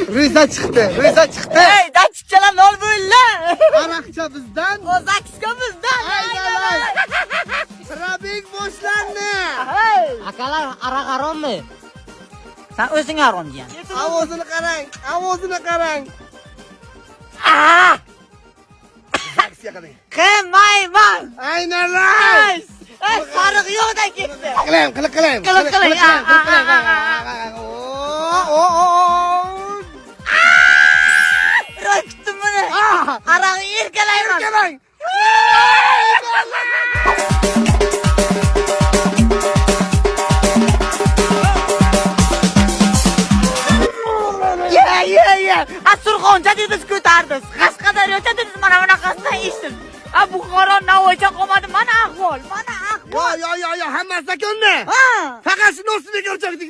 Reza çıktı. Hey, dachiqchalar nol bo'linglar. Aroqcha bizdan. Ozakska bizdan. Aynan. Trabik boshlandi. Hey. Akalar aroq harommi? Sen o'zing harom jiyan. Ovozini qarang. Qilmayman. Aynan. Ey, sariq yo'qdan ketdi. Qilayim. Qiling. Roy kutdim buni. Aroqni erkalayman. Yeah. Surxoncha dedingiz ko'tardingiz. Qashqadaryocha dedingiz, mana bunaqasidan eshitdim. Buxoro Navoiycha qolmadi, mana ahvol. Yo, hammasi ko'nni. Ha. Faqat shuni ustiga ko'rsatdik.